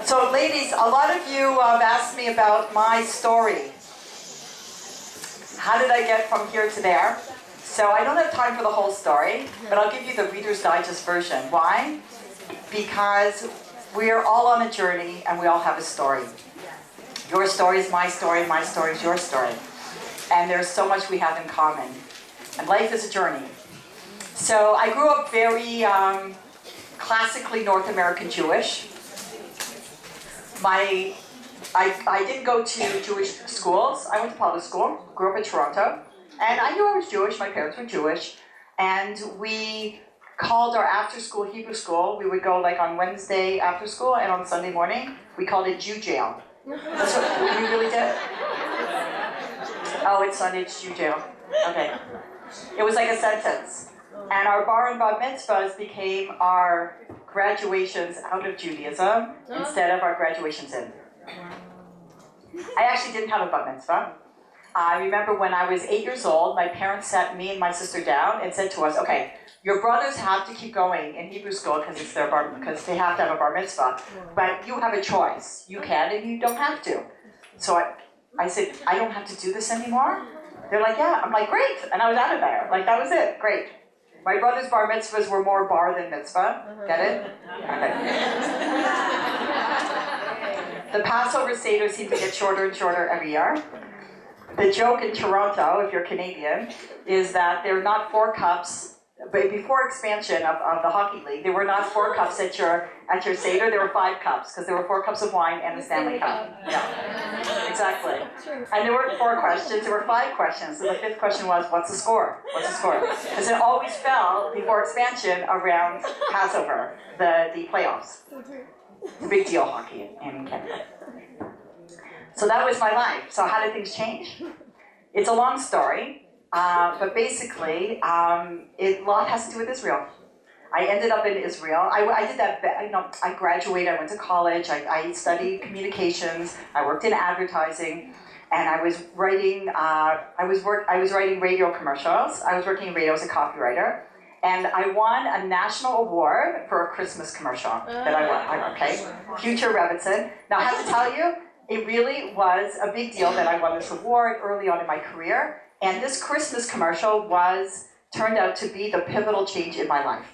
So ladies, a lot of you asked me about my story. How did I get from here to there? So I don't have time for the whole story, but I'll give you the Reader's Digest version. Why? Because we're all on a journey and we all have a story. Your story is my story is your story. And there's so much we have in common. And life is a journey. So I grew up very classically North American Jewish. I didn't go to Jewish schools. I went to public school, grew up in Toronto. And I knew I was Jewish, my parents were Jewish. And we called our after-school Hebrew school, we would go like on Wednesday after school and on Sunday morning, we called it Jew jail. That's what we really did. Oh, it's Sunday, it's Jew jail. Okay. It was like a sentence. And our bar and bat mitzvahs became our graduations out of Judaism instead of our graduations in. I actually didn't have a bat mitzvah. I remember when I was 8 years old, my parents sat me and my sister down and said to us, okay, your brothers have to keep going in Hebrew school because it's their because they have to have a bar mitzvah, but you have a choice. You can and you don't have to. So I said, I don't have to do this anymore? They're like, yeah. I'm like, great. And I was out of there. Like, that was it. Great. My brother's bar mitzvahs were more bar than mitzvah. Get it? Okay. The Passover Seder seemed to get shorter and shorter every year. The joke in Toronto, if you're Canadian, is that there are not 4 cups, but before expansion of the hockey league, there were not 4 cups at your Seder, there were 5 cups, because there were 4 cups of wine and a Stanley Cup. Yeah, exactly. And there weren't 4 questions, there were 5 questions. And the 5th question was, what's the score? What's the score? Because it always fell before expansion around Passover, the playoffs. It's a big deal, hockey in Canada. So that was my life. So how did things change? It's a long story, but basically, a lot has to do with Israel. I ended up in Israel. I did that. I graduated. I went to college. I studied communications. I worked in advertising, and I was writing. I was writing radio commercials. I was working in radio as a copywriter, and I won a national award for a Christmas commercial that I won. Okay, Future Revitson. Now I have to tell you, it really was a big deal that I won this award early on in my career, and this Christmas commercial turned out to be the pivotal change in my life.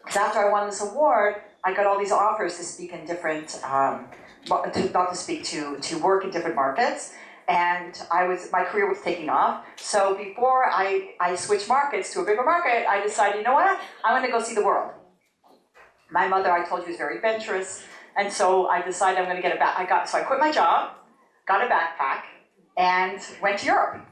Because after I won this award, I got all these offers to speak in different, to work in different markets, and my career was taking off. So before I switched markets to a bigger market, I decided, you know what, I'm going to go see the world. My mother, I told you, is very adventurous. And so I decided I'm going to get a backpack. So I quit my job, got a backpack, and went to Europe.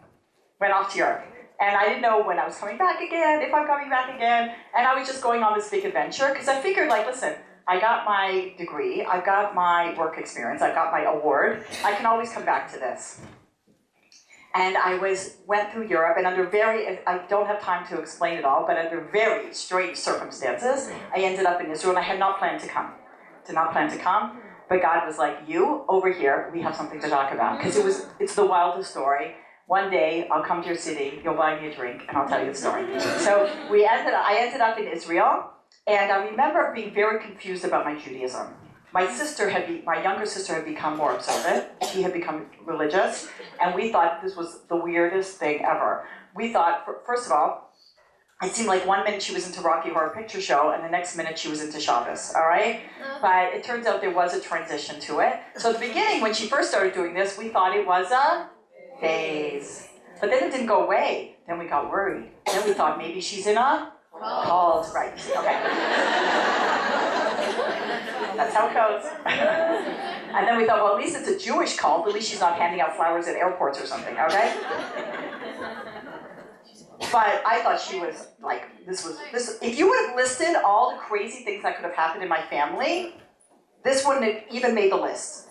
Went off to Europe. And I didn't know when I was coming back again, if I'm coming back again. And I was just going on this big adventure because I figured, like, listen, I got my degree, I've got my work experience, I've got my award. I can always come back to this. And I went through Europe, and I don't have time to explain it all, but under very strange circumstances, I ended up in Israel, and I had not planned to come. Did not plan to come, but God was like, you, over here, we have something to talk about. Because it's the wildest story. One day, I'll come to your city, you'll buy me a drink, and I'll tell you the story. So I ended up in Israel, and I remember being very confused about my Judaism. My younger sister had become more observant, she had become religious, and we thought this was the weirdest thing ever. We thought, first of all, it seemed like one minute she was into Rocky Horror Picture Show, and the next minute she was into Shabbos, all right? But it turns out there was a transition to it. So at the beginning, when she first started doing this, we thought it was a phase. But then it didn't go away. Then we got worried. Then we thought maybe she's in a cult. Right, okay. That's how it goes. And then we thought, well, at least it's a Jewish cult. At least she's not handing out flowers at airports or something, okay? But I thought she was like, this. If you would have listed all the crazy things that could have happened in my family, this wouldn't have even made the list.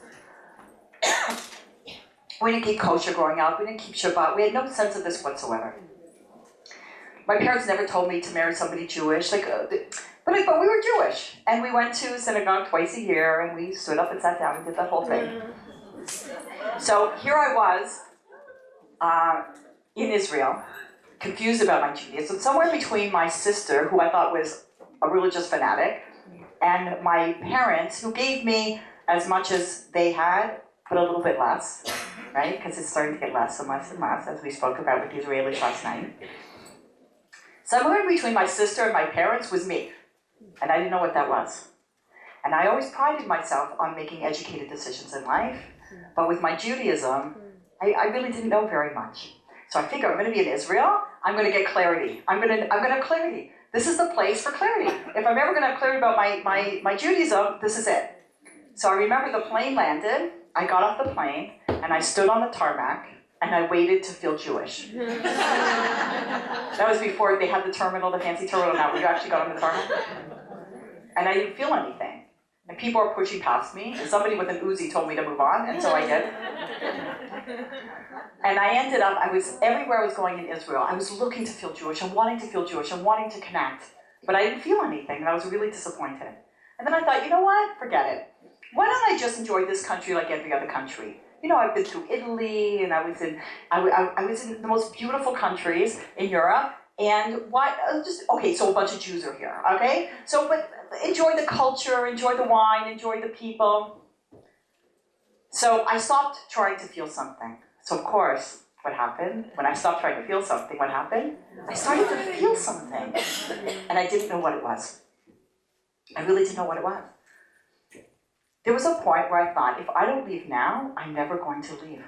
We didn't keep kosher growing up. We didn't keep Shabbat. We had no sense of this whatsoever. My parents never told me to marry somebody Jewish. But we were Jewish. And we went to synagogue twice a year, and we stood up and sat down and did that whole thing. So here I was in Israel, confused about my Judaism, somewhere between my sister, who I thought was a religious fanatic, and my parents, who gave me as much as they had, but a little bit less, right? Because it's starting to get less and less and less, as we spoke about with the Israelis last night. Somewhere between my sister and my parents was me, and I didn't know what that was. And I always prided myself on making educated decisions in life, but with my Judaism, I really didn't know very much. So I figured I'm going to be in Israel, I'm going to get clarity. I'm going to have clarity. This is the place for clarity. If I'm ever going to have clarity about my Judaism, this is it. So I remember the plane landed, I got off the plane, and I stood on the tarmac, and I waited to feel Jewish. That was before they had the terminal, the fancy terminal now, where you actually got on the tarmac. And I didn't feel anything. And people are pushing past me, and somebody with an Uzi told me to move on, and so I did. And I ended up, everywhere I was going in Israel, I was looking to feel Jewish, and wanting to feel Jewish, and wanting to connect. But I didn't feel anything, and I was really disappointed. And then I thought, you know what? Forget it. Why don't I just enjoy this country like every other country? You know, I've been through Italy, and I was in the most beautiful countries in Europe, and so a bunch of Jews are here, okay? So, but enjoy the culture, enjoy the wine, enjoy the people. So I stopped trying to feel something. So of course, what happened? When I stopped trying to feel something, what happened? I started to feel something, and I didn't know what it was. I really didn't know what it was. There was a point where I thought, if I don't leave now, I'm never going to leave.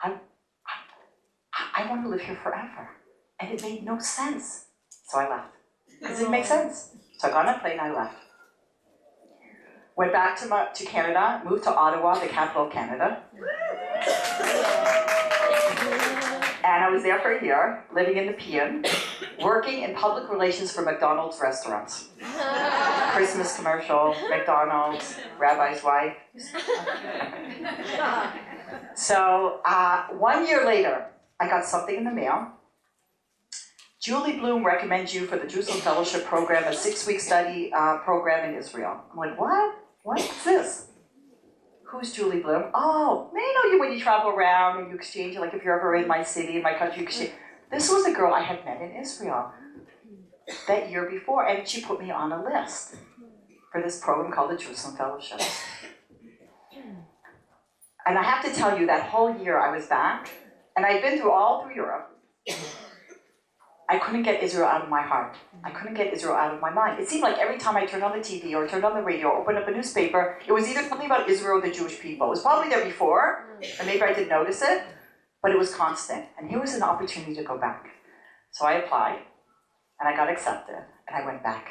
I want to live here forever. And it made no sense. So I left. Because it didn't make sense. So I got on a plane and I left. Went back to Canada, moved to Ottawa, the capital of Canada. And I was there for a year, living in the Peon, working in public relations for McDonald's restaurants. Christmas commercial, McDonald's, Rabbi's wife. So 1 year later, I got something in the mail. Julie Bloom recommends you for the Jerusalem Fellowship Program, a 6-week study program in Israel. I'm like, what? What's this? Who's Julie Bloom? Oh, I know you when you travel around and you exchange, like if you're ever in my city, in my country, you exchange. This was a girl I had met in Israel that year before, and she put me on a list for this program called the Jerusalem Fellowship. And I have to tell you, that whole year I was back, and I'd been all through Europe. I couldn't get Israel out of my heart. I couldn't get Israel out of my mind. It seemed like every time I turned on the TV or turned on the radio or opened up a newspaper, it was either something about Israel or the Jewish people. It was probably there before, and maybe I didn't notice it, but it was constant. And here was an opportunity to go back. So I applied, and I got accepted, and I went back.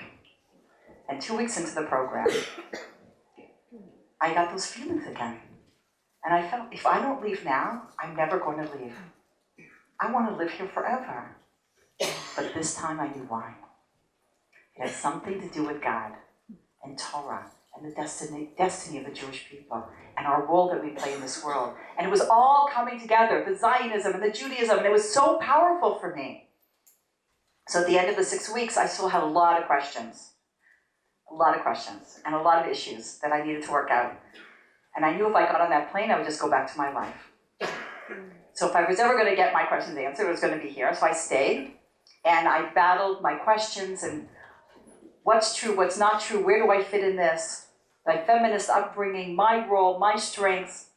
And 2 weeks into the program, I got those feelings again. And I felt, if I don't leave now, I'm never going to leave. I want to live here forever. But this time I knew why. It had something to do with God and Torah and the destiny of the Jewish people and our role that we play in this world. And it was all coming together, the Zionism and the Judaism, and it was so powerful for me. So at the end of the 6 weeks, I still had a lot of questions and a lot of issues that I needed to work out. And I knew if I got on that plane, I would just go back to my life. So if I was ever going to get my questions answered, it was going to be here. So I stayed. And I battled my questions and what's true, what's not true, where do I fit in this, my feminist upbringing, my role, my strengths.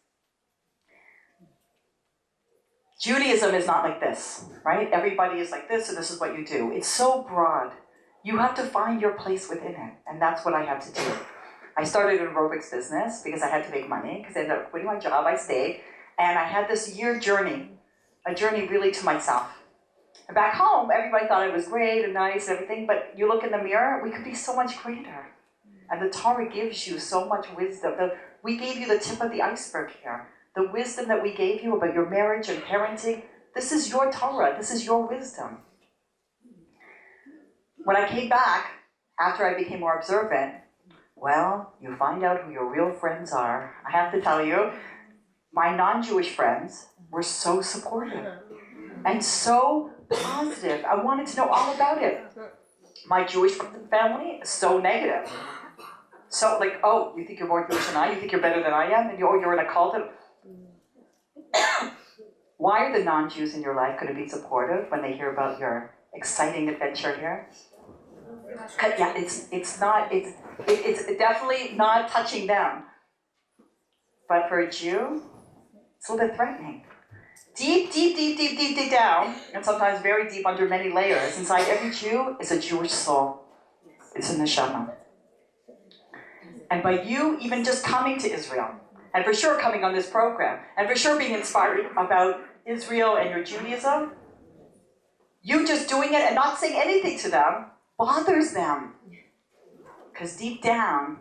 Judaism is not like this, right? Everybody is like this, and this is what you do. It's so broad. You have to find your place within it, and that's what I had to do. I started an aerobics business because I had to make money, because I ended up quitting my job, I stayed, and I had this year journey, a journey really to myself. And back home, everybody thought I was great and nice and everything, but you look in the mirror, we could be so much greater. And the Torah gives you so much wisdom. We gave you the tip of the iceberg here. The wisdom that we gave you about your marriage and parenting, this is your Torah, this is your wisdom. When I came back, after I became more observant, well, you find out who your real friends are. I have to tell you, my non-Jewish friends were so supportive and so positive. I wanted to know all about it. My Jewish family is so negative. So like, oh, you think you're more Jewish than I? You think you're better than I am? And you're in a cult? Why are the non-Jews in your life going to be supportive when they hear about your exciting adventure here? Yeah, it's definitely not touching them. But for a Jew, it's a little bit threatening. Deep, deep, deep, deep, deep, deep down, and sometimes very deep under many layers, inside every Jew is a Jewish soul. It's a neshama. And by you even just coming to Israel, and for sure coming on this program, and for sure being inspired about Israel and your Judaism, you just doing it and not saying anything to them bothers them. Because deep down,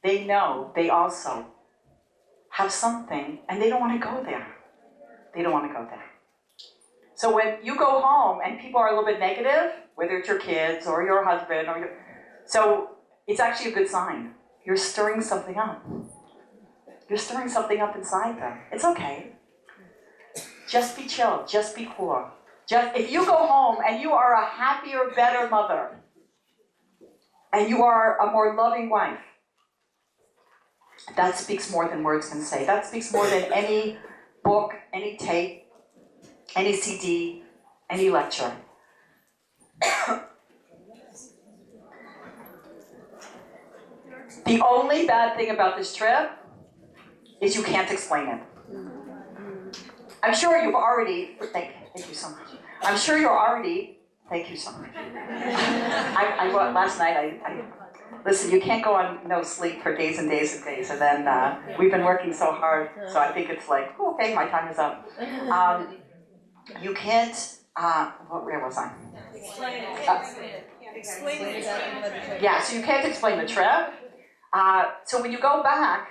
they know they also have something, and they don't want to go there. They don't want to go there. So when you go home and people are a little bit negative, whether it's your kids or your husband, so it's actually a good sign. You're stirring something up. You're stirring something up inside them. It's okay. Just be chill. Just be cool. If you go home and you are a happier, better mother, and you are a more loving wife, that speaks more than words can say. That speaks more than any book, any tape, any CD, any lecture. The only bad thing about this trip is you can't explain it. I'm sure you've already, thank you so much. I'm sure you're already, thank you so much. Last night, listen, you can't go on no sleep for days and days and days, and then we've been working so hard, so I think it's like, oh, okay, my time is up. You can't, where was I? Explain it. Yeah, so you can't explain the trip. So when you go back,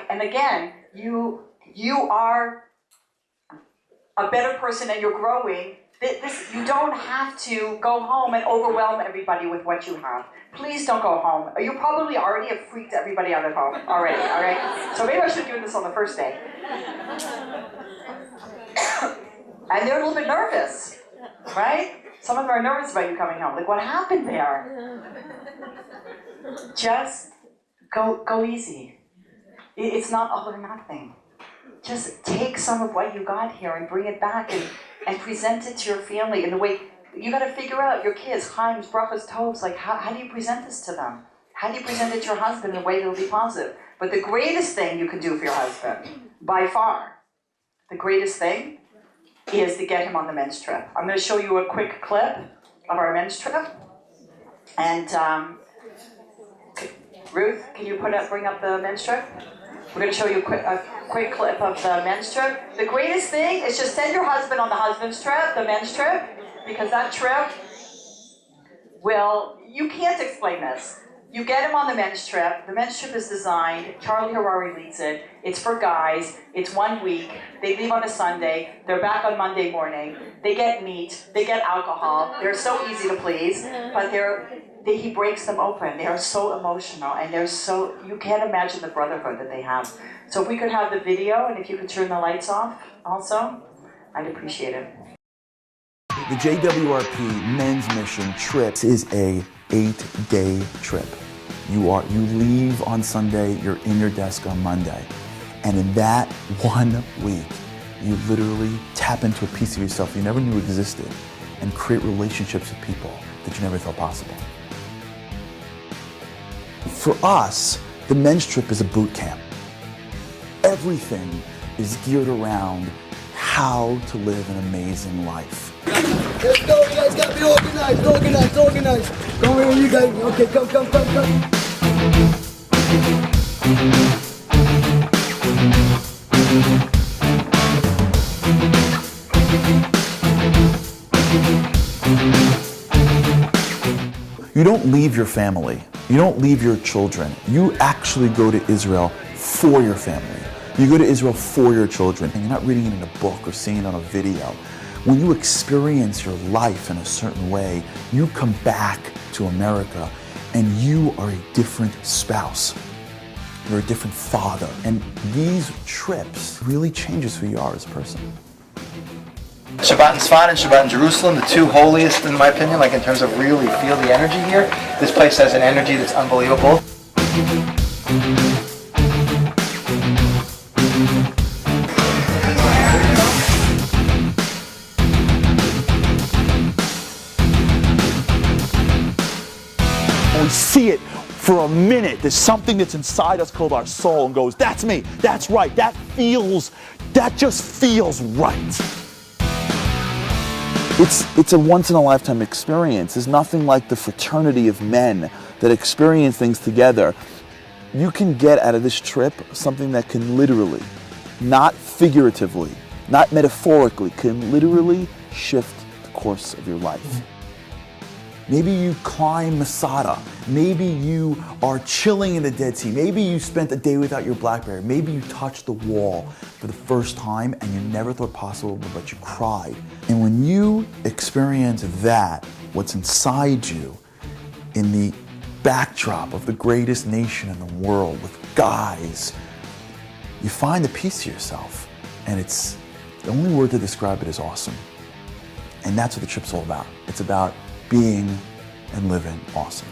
and again, you are a better person and you're growing. You don't have to go home and overwhelm everybody with what you have. Please don't go home. You probably already have freaked everybody out at home already, all right? So maybe I should do this on the first day. And they're a little bit nervous, right? Some of them are nervous about you coming home. Like, what happened there? Just go easy. It's not all or nothing. Just take some of what you got here and bring it back and present it to your family in the way, you got to figure out your kids, Chaims, brachas, tovs, like how do you present this to them? How do you present it to your husband in a way that will be positive? But the greatest thing you can do for your husband, by far, the greatest thing is to get him on the men's trip. I'm going to show you a quick clip of our men's trip. And Ruth, can you bring up the men's trip? We're going to show you a quick clip of the men's trip. The greatest thing is just send your husband on the husband's trip, the men's trip, because that trip you can't explain this. You get him on the men's trip. The men's trip is designed, Charlie Harari leads it. It's for guys. It's 1 week. They leave on a Sunday. They're back on Monday morning. They get meat. They get alcohol. They're so easy to please, but he breaks them open. They are so emotional, and you can't imagine the brotherhood that they have. So if we could have the video, and if you could turn the lights off also, I'd appreciate it. The JWRP Men's Mission Trips is a 8-day trip. You leave on Sunday, you're in your desk on Monday. And in that 1 week, you literally tap into a piece of yourself you never knew existed and create relationships with people that you never thought possible. For us, the men's trip is a boot camp. Everything is geared around how to live an amazing life. Let's go, you guys gotta be organized. Come here, you guys. Okay, come. You don't leave your family. You don't leave your children. You actually go to Israel for your family. You go to Israel for your children, and you're not reading it in a book or seeing it on a video. When you experience your life in a certain way, you come back to America and you are a different spouse. You're a different father. And these trips really changes who you are as a person. Shabbat in Sfat and Shabbat in Jerusalem, the two holiest in my opinion, like in terms of really feel the energy here. This place has an energy that's unbelievable. We see it For a minute, there's something that's inside us called our soul and goes, that's me, that's right, that just feels right. It's a once-in-a-lifetime experience. There's nothing like the fraternity of men that experience things together. You can get out of this trip something that can literally, not figuratively, not metaphorically, can literally shift the course of your life. Maybe you climb Masada. Maybe you are chilling in the Dead Sea. Maybe you spent a day without your BlackBerry. Maybe you touched the wall for the first time and you never thought possible, but you cried. And when you experience that, what's inside you in the backdrop of the greatest nation in the world with guys, you find a piece to yourself. And it's, the only word to describe it is awesome. And that's what the trip's all about. It's about being and living awesome.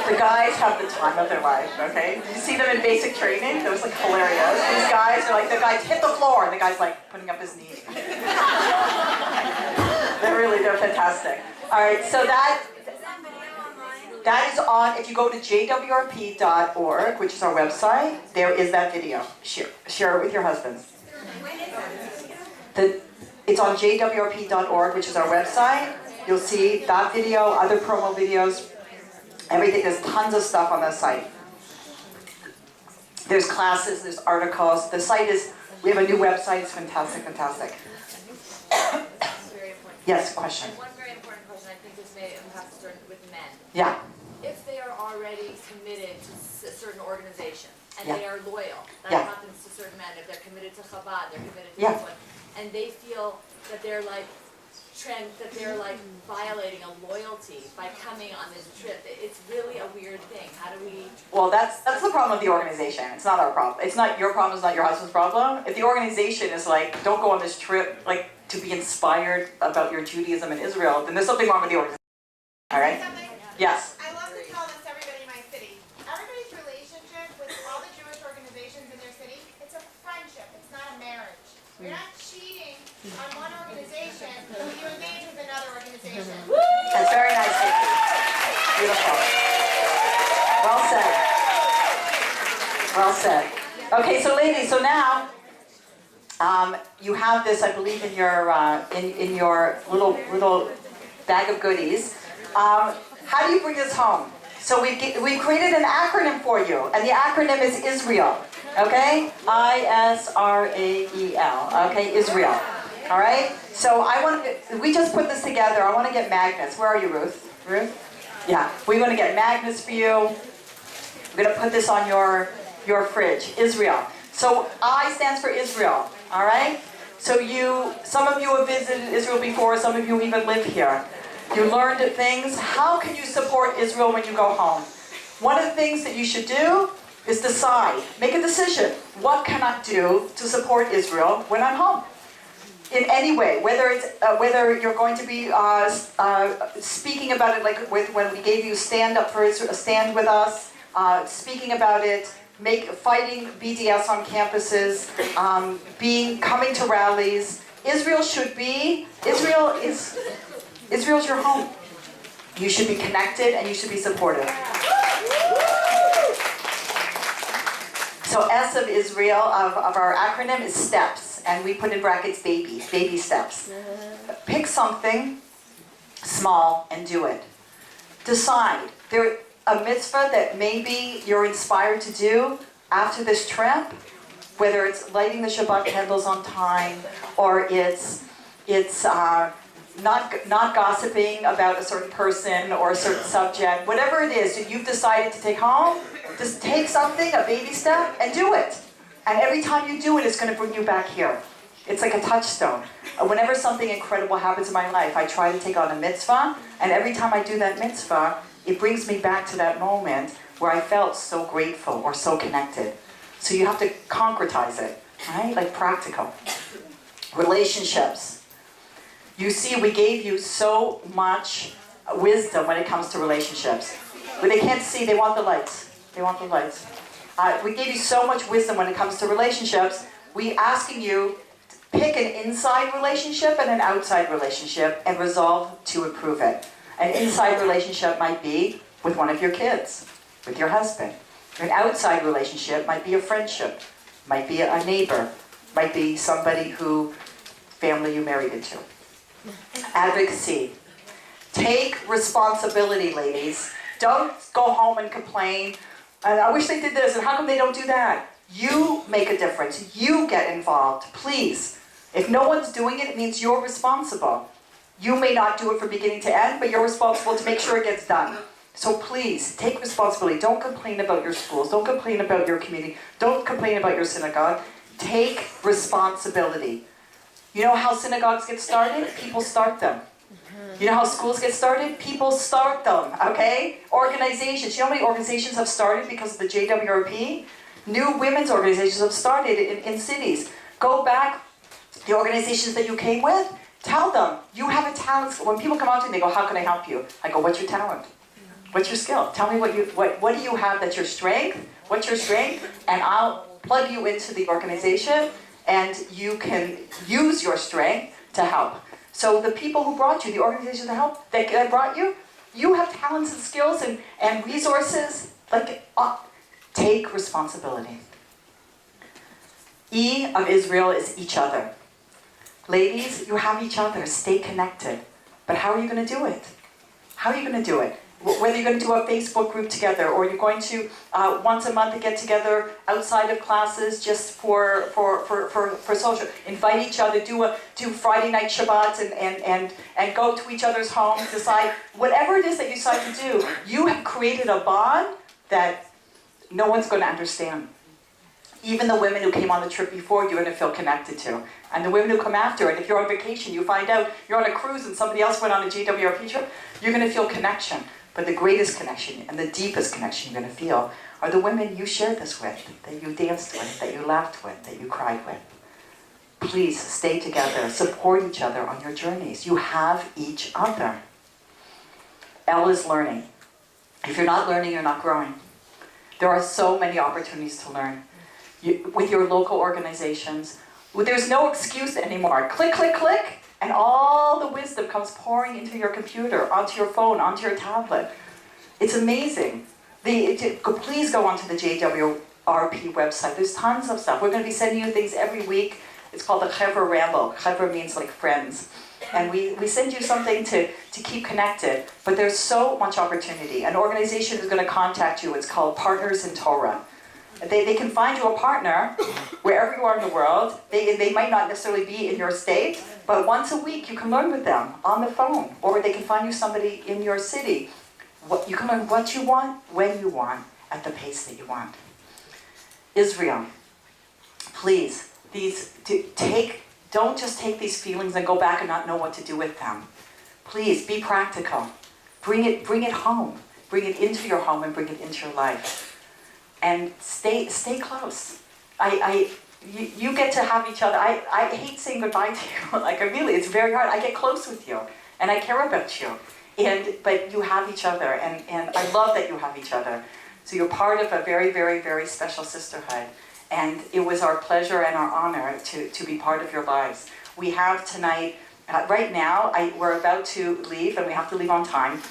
The guys have the time of their life, okay? Did you see them in basic training? That was like hilarious. These guys are like, the guys hit the floor, and the guy's like putting up his knee. They're fantastic. All right, so that is on, if you go to JWRP.org, which is our website, there is that video. Share it with your husbands. It's on JWRP.org, which is our website. You'll see that video, other promo videos, everything. There's tons of stuff on the site. There's classes, there's articles. The site is, we have a new website. It's fantastic, fantastic. Very important. Yes, question. And one very important question, I think this may have to start with men. Yeah. If they are already committed to a certain organization, and Yeah. they are loyal, that Yeah. happens to certain men, if they're committed to Chabad, they're committed to Yeah. this one, and they feel that they're like, violating a loyalty by coming on this trip. It's really a weird thing. How do we... Well, that's the problem with the organization. It's not our problem. It's not your problem, it's not your husband's problem. If the organization is like, don't go on this trip like to be inspired about your Judaism in Israel, then there's something wrong with the organization. All right? Yes. I love to tell this to everybody in my city. Everybody's relationship with all the Jewish organizations in their city, it's a friendship. It's not a marriage. You're not cheating on one organization when you engage with another organization. That's very nice, Vicky. Beautiful. Well said. Well said. Okay, so ladies, so now you have this, I believe, in your little bag of goodies. How do you bring this home? So we created an acronym for you, and the acronym is Israel. Okay, ISRAEL. Okay, Israel. All right. So we just put this together. I want to get magnets. Where are you, Ruth? Ruth? Yeah. We're going to get magnets for you. We're going to put this on your fridge. Israel. So I stands for Israel. All right. So some of you have visited Israel before. Some of you even live here. You learned things. How can you support Israel when you go home? One of the things that you should do is decide, make a decision. What can I do to support Israel when I'm home? In any way, whether you're going to be speaking about it, like when we gave you Stand Up for Israel, Stand With Us, speaking about it, fighting BDS on campuses, coming to rallies. Israel's your home. You should be connected and you should be supportive. So S of Israel, of our acronym, is steps. And we put in brackets baby steps. Pick something small and do it. Decide. A mitzvah that maybe you're inspired to do after this trip, whether it's lighting the Shabbat candles on time, or it's not gossiping about a certain person or a certain subject, whatever it is that you've decided to take home, just take something, a baby step, and do it. And every time you do it, it's going to bring you back here. It's like a touchstone. Whenever something incredible happens in my life, I try to take on a mitzvah, and every time I do that mitzvah, it brings me back to that moment where I felt so grateful or so connected. So you have to concretize it, right? Like practical. Relationships. You see, we gave you so much wisdom when it comes to relationships. But they can't see, they want the lights. They want the lights. We gave you so much wisdom when it comes to relationships. We asking you to pick an inside relationship and an outside relationship and resolve to improve it. An inside relationship might be with one of your kids, with your husband. An outside relationship might be a friendship, might be a neighbor, might be somebody who family you married into. Advocacy. Take responsibility, ladies. Don't go home and complain. And I wish they did this, and how come they don't do that? You make a difference. You get involved, please. If no one's doing it, it means you're responsible. You may not do it from beginning to end, but you're responsible to make sure it gets done. So please, take responsibility. Don't complain about your schools. Don't complain about your community. Don't complain about your synagogue. Take responsibility. You know how synagogues get started? People start them. You know how schools get started? People start them, okay? Organizations. You know how many organizations have started because of the JWRP? New women's organizations have started in cities. Go back, the organizations that you came with, tell them, you have a talent. When people come out to me, they go, how can I help you? I go, what's your talent? What's your skill? Tell me what do you have that's your strength? What's your strength? And I'll plug you into the organization, and you can use your strength to help. So the people who brought you, the organizations that brought you, you have talents and skills and resources. Take responsibility. E of Israel is each other. Ladies, you have each other. Stay connected. But how are you going to do it? How are you going to do it? Whether you're going to do a Facebook group together, or you're going to once a month get together outside of classes just for social. Invite each other, do Friday night Shabbats and go to each other's homes. Decide whatever it is that you decide to do. You have created a bond that no one's going to understand. Even the women who came on the trip before, you're going to feel connected to. And the women who come after, and if you're on vacation, you find out you're on a cruise and somebody else went on a JWRP trip, you're going to feel connection. But the greatest connection and the deepest connection you're going to feel are the women you shared this with, that you danced with, that you laughed with, that you cried with. Please stay together, support each other on your journeys. You have each other. L is learning. If you're not learning, you're not growing. There are so many opportunities to learn. With your local organizations, there's no excuse anymore. Click, click, click. And all the wisdom comes pouring into your computer, onto your phone, onto your tablet. It's amazing. Please go onto the JWRP website. There's tons of stuff. We're going to be sending you things every week. It's called the Chevra Ramble. Chevra means like friends. And we send you something to keep connected. But there's so much opportunity. An organization is going to contact you. It's called Partners in Torah. They can find you a partner wherever you are in the world. They might not necessarily be in your state, but once a week you can learn with them on the phone, or they can find you somebody in your city. You can learn what you want, when you want, at the pace that you want. Israel, please, don't just take these feelings and go back and not know what to do with them. Please be practical. Bring it home. Bring it into your home and bring it into your life. And stay close. You get to have each other. I hate saying goodbye to you. It's very hard. I get close with you, and I care about you. But you have each other, and I love that you have each other. So you're part of a very, very, very special sisterhood. And it was our pleasure and our honor to be part of your lives. We have tonight, right now, we're about to leave, and we have to leave on time.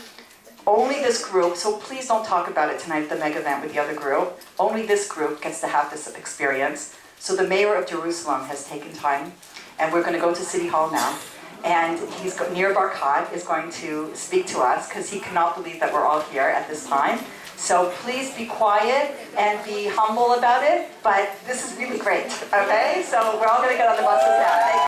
Only this group, so please don't talk about it tonight at the mega event with the other group. Only this group gets to have this experience. So the mayor of Jerusalem has taken time, and we're going to go to City Hall now. And Nir Barkat is going to speak to us because he cannot believe that we're all here at this time. So please be quiet and be humble about it, but this is really great, okay? So we're all going to get on the buses now. Thank you.